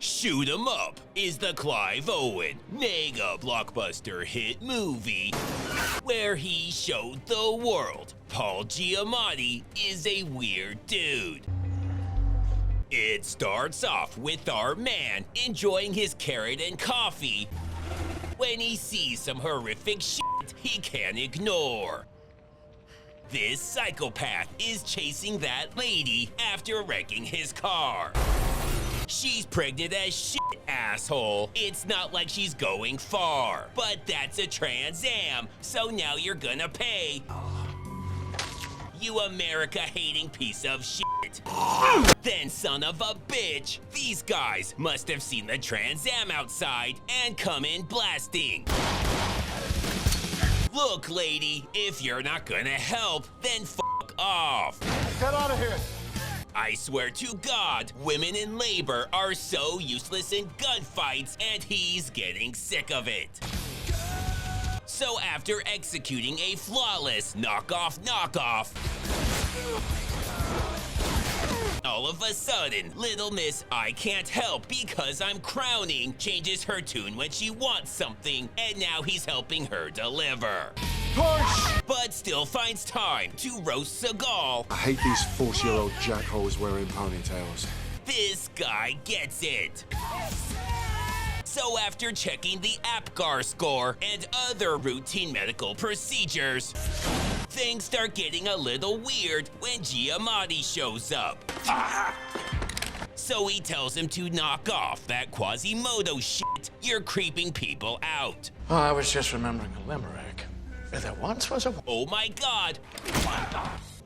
Shoot 'em Up is the Clive Owen mega blockbuster hit movie where he showed the world Paul Giamatti is a weird dude. It starts off with our man enjoying his carrot and coffee when he sees some horrific shit he can't ignore. This psychopath is chasing that lady after wrecking his car. She's pregnant as shit, asshole. It's not like she's going far, but that's a Trans Am, so now you're gonna pay. You America-hating piece of shit. Then, son of a bitch, these guys must have seen the Trans Am outside and come in blasting. Look, lady, if you're not gonna help, then fuck off. Get out of here. I swear to God, women in labor are so useless in gunfights, and he's getting sick of it. So after executing a flawless knockoff, all of a sudden, Little Miss I Can't Help Because I'm Crowning changes her tune when she wants something, and now he's helping her deliver. Push! But still finds time to roast Seagal. I hate these 40-year-old jackholes wearing ponytails. This guy gets it. So after checking the APGAR score and other routine medical procedures, things start getting a little weird when Giamatti shows up. So he tells him to knock off that Quasimodo shit. You're creeping people out. Oh, I was just remembering a limerick. There once was a... Oh my God.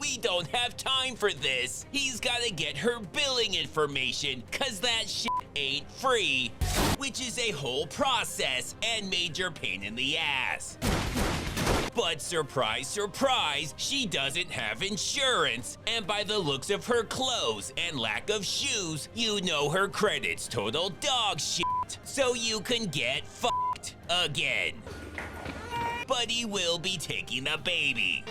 We don't have time for this. He's gotta get her billing information, cause that shit ain't free, which is a whole process and major pain in the ass. But surprise, surprise, she doesn't have insurance, and by the looks of her clothes and lack of shoes, you know her credit's total dog shit, so you can get fucked again. But he will be taking the baby.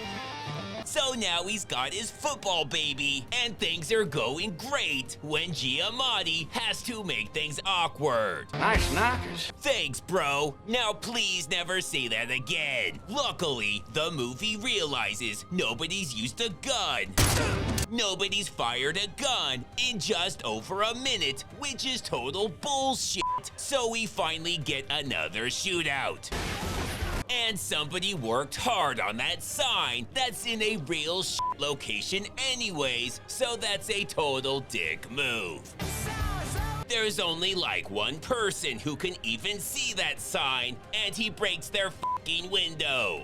So now he's got his football baby, and things are going great when Giamatti has to make things awkward. Nice knockers. Thanks, bro. Now please never say that again. Luckily, the movie realizes nobody's used a gun. Nobody's fired a gun in just over a minute, which is total bullshit. So we finally get another shootout. And somebody worked hard on that sign that's in a real shit location anyways, so that's a total dick move. There's only like one person who can even see that sign, and he breaks their fucking window.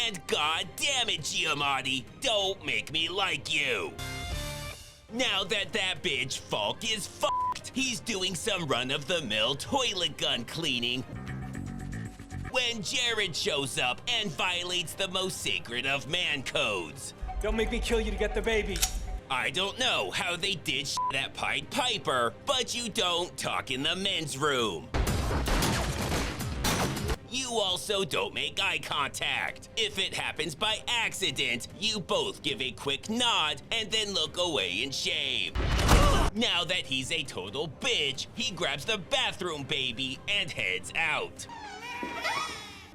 And god damn it, Giamatti, don't make me like you. Now that bitch Falk is fucked, he's doing some run-of-the-mill toilet gun cleaning when Jared shows up and violates the most sacred of man codes. Don't make me kill you to get the baby. I don't know how they did shit at Pied Piper, but you don't talk in the men's room. You also don't make eye contact. If it happens by accident, you both give a quick nod and then look away in shame. Now that he's a total bitch, he grabs the bathroom baby and heads out.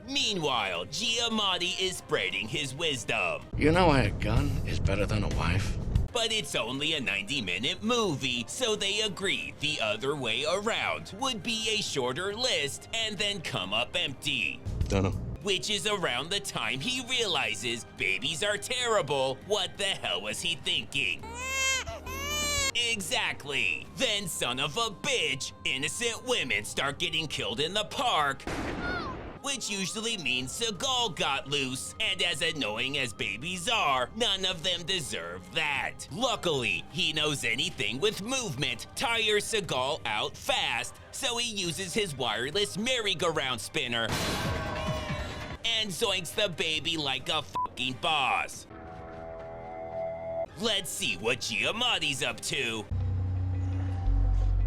Meanwhile, Giamatti is spreading his wisdom. You know why a gun is better than a wife? But it's only a 90-minute movie, so they agree the other way around would be a shorter list and then come up empty. Dunno. Which is around the time he realizes babies are terrible. What the hell was he thinking? Exactly. Then, son of a bitch, innocent women start getting killed in the park, which usually means Seagal got loose, and as annoying as babies are, none of them deserve that. Luckily, he knows anything with movement tires Seagal out fast, so he uses his wireless merry-go-round spinner and zoinks the baby like a fucking boss. Let's see what Giamatti's up to.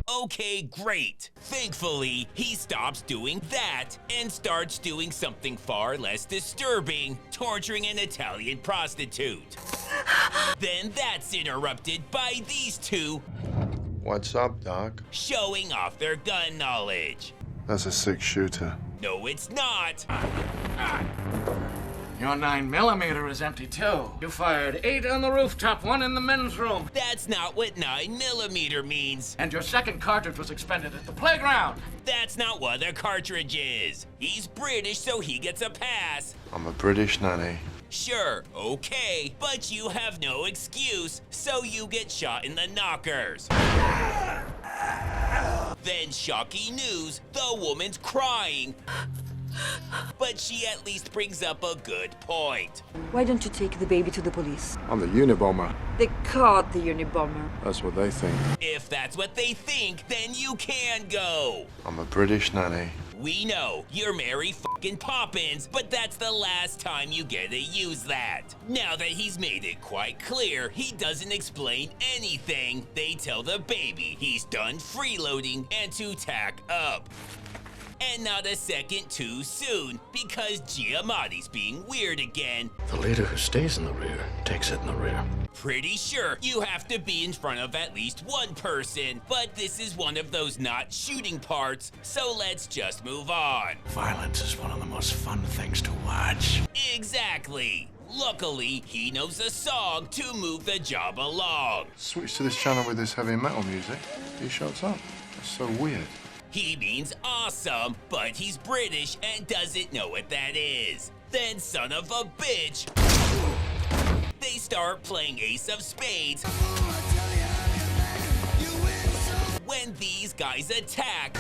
Okay, great. Thankfully, he stops doing that and starts doing something far less disturbing, torturing an Italian prostitute. Then that's interrupted by these two What's up, Doc? showing off their gun knowledge. That's a 6-shooter. No, it's not. Your 9mm is empty too. You fired 8 on the rooftop, 1 in the men's room. That's not what 9mm means. And your second cartridge was expended at the playground. That's not what a cartridge is. He's British, so he gets a pass. I'm a British nanny. Sure, okay, but you have no excuse, so you get shot in the knockers. Then shocking news, the woman's crying. But she at least brings up a good point. Why don't you take the baby to the police? I'm the Unabomber. They caught the Unabomber. That's what they think. If that's what they think, then you can go. I'm a British nanny. We know you're Mary fucking Poppins, but that's the last time you get to use that. Now that he's made it quite clear he doesn't explain anything, they tell the baby he's done freeloading and to tack up. And not a second too soon, because Giamatti's being weird again. The leader who stays in the rear takes it in the rear. Pretty sure you have to be in front of at least one person, but this is one of those not shooting parts, so let's just move on. Violence is one of the most fun things to watch. Exactly. Luckily, he knows a song to move the job along. Switch to this channel with this heavy metal music. He shows up. That's so weird. He means awesome, but he's British and doesn't know what that is. Then, son of a bitch, they start playing Ace of Spades. When these guys attack,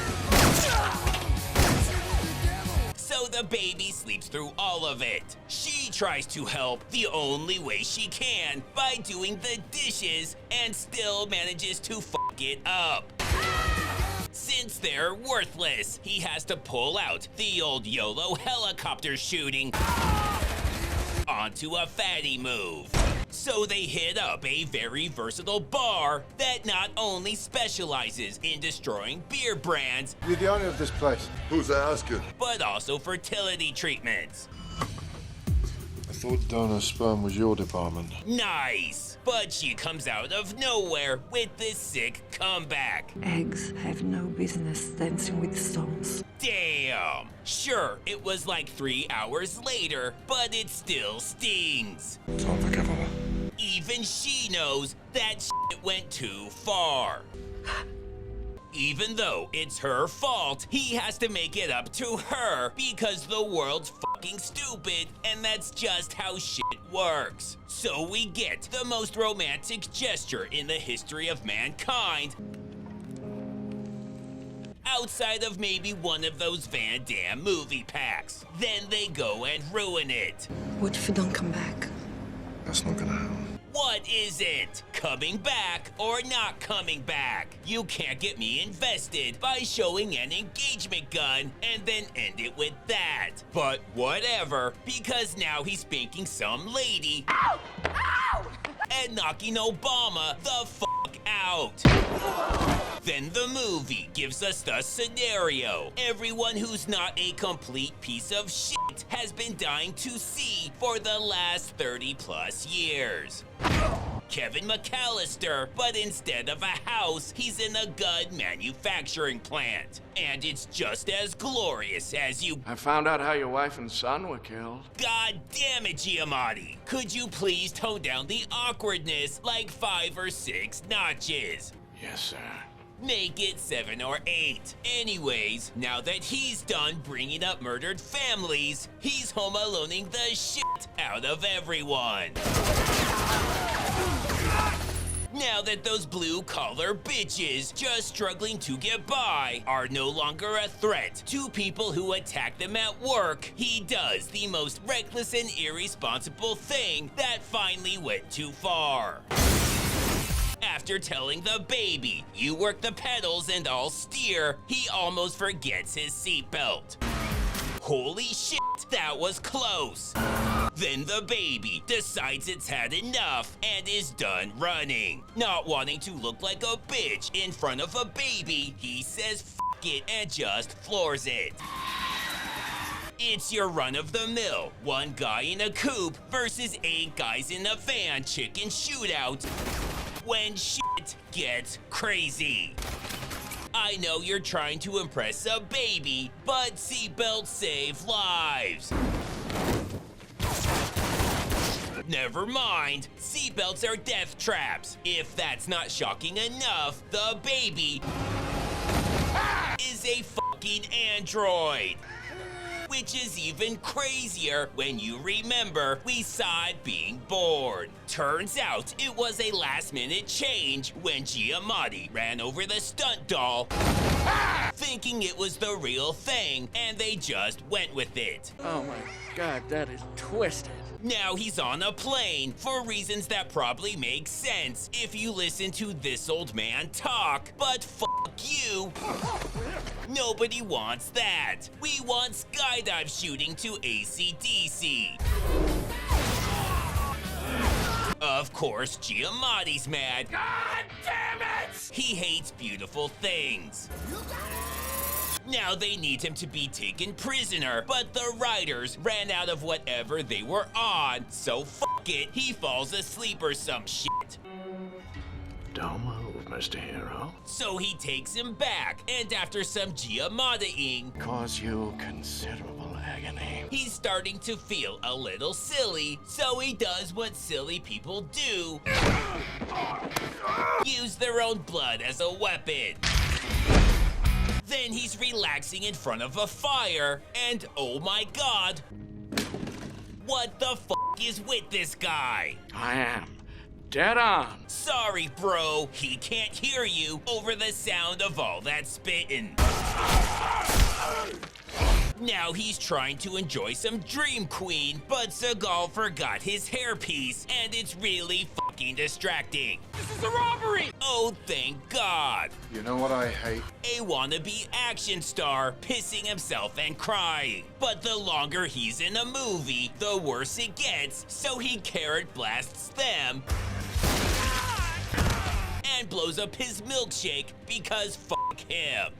so the baby sleeps through all of it. She tries to help the only way she can by doing the dishes and still manages to fuck it up. Since they're worthless, he has to pull out the old YOLO helicopter shooting onto a fatty move. So they hit up a very versatile bar that not only specializes in destroying beer brands, You're the owner of this place. Who's asking? but also fertility treatments. I thought donor sperm was your department. Nice! But she comes out of nowhere with this sick comeback. Eggs have no business dancing with stones. Damn! Sure, it was like 3 hours later, but it still stings. It's unforgivable. Even she knows that shit went too far. Even though it's her fault, he has to make it up to her because the world's fucking stupid and that's just how shit works. So we get the most romantic gesture in the history of mankind, outside of maybe one of those Van Damme movie packs. Then they go and ruin it. What if you don't come back? That's not gonna happen. What is it? Coming back or not coming back? You can't get me invested by showing an engagement gun and then end it with that. But whatever, because now he's spanking some lady and knocking Obama the fuck out. Then the movie gives us the scenario everyone who's not a complete piece of shit has been dying to see for the last 30 plus years. Kevin McAllister, but instead of a house, he's in a gun manufacturing plant. And it's just as glorious as you... I found out how your wife and son were killed. God damn it, Giamatti! Could you please tone down the awkwardness like 5 or 6 notches? Yes, sir. Make it 7 or 8. Anyways, now that he's done bringing up murdered families, he's home aloneing the shit out of everyone. Now that those blue-collar bitches just struggling to get by are no longer a threat to people who attack them at work, he does the most reckless and irresponsible thing that finally went too far. After telling the baby, you work the pedals and I'll steer, he almost forgets his seatbelt. Holy shit, that was close. Then the baby decides it's had enough and is done running. Not wanting to look like a bitch in front of a baby, he says fuck it and just floors it. It's your run-of-the-mill, 1 guy in a coupe versus 8 guys in a van chicken shootout. When shit shit gets crazy. I know you're trying to impress a baby, but seatbelts save lives. Never mind, seatbelts are death traps. If that's not shocking enough, the baby is a fucking android. Which is even crazier when you remember we saw it being born. Turns out it was a last-minute change when Giamatti ran over the stunt doll, thinking it was the real thing, and they just went with it. Oh my God, that is twisted. Now he's on a plane for reasons that probably make sense if you listen to this old man talk, but fuck you. Nobody wants that. We want skydive shooting to AC/DC. Of course, Giamatti's mad. God damn it! He hates beautiful things. Now they need him to be taken prisoner, but the writers ran out of whatever they were on, so fuck it, he falls asleep or some shit. Don't move, Mr. Hero. So he takes him back, and after some Giamattiing, Cause you considerable agony. he's starting to feel a little silly, so he does what silly people do. Use their own blood as a weapon. Then he's relaxing in front of a fire, and oh my god, what the fuck is with this guy? I am dead on. Sorry, bro, he can't hear you over the sound of all that spitting. Now he's trying to enjoy some Dream Queen, but Seagal forgot his hairpiece, and it's really fucking distracting. This is a robbery! Oh, thank God. You know what I hate? A wannabe action star pissing himself and crying. But the longer he's in a movie, the worse it gets, so he carrot blasts them and blows up his milkshake because fuck him.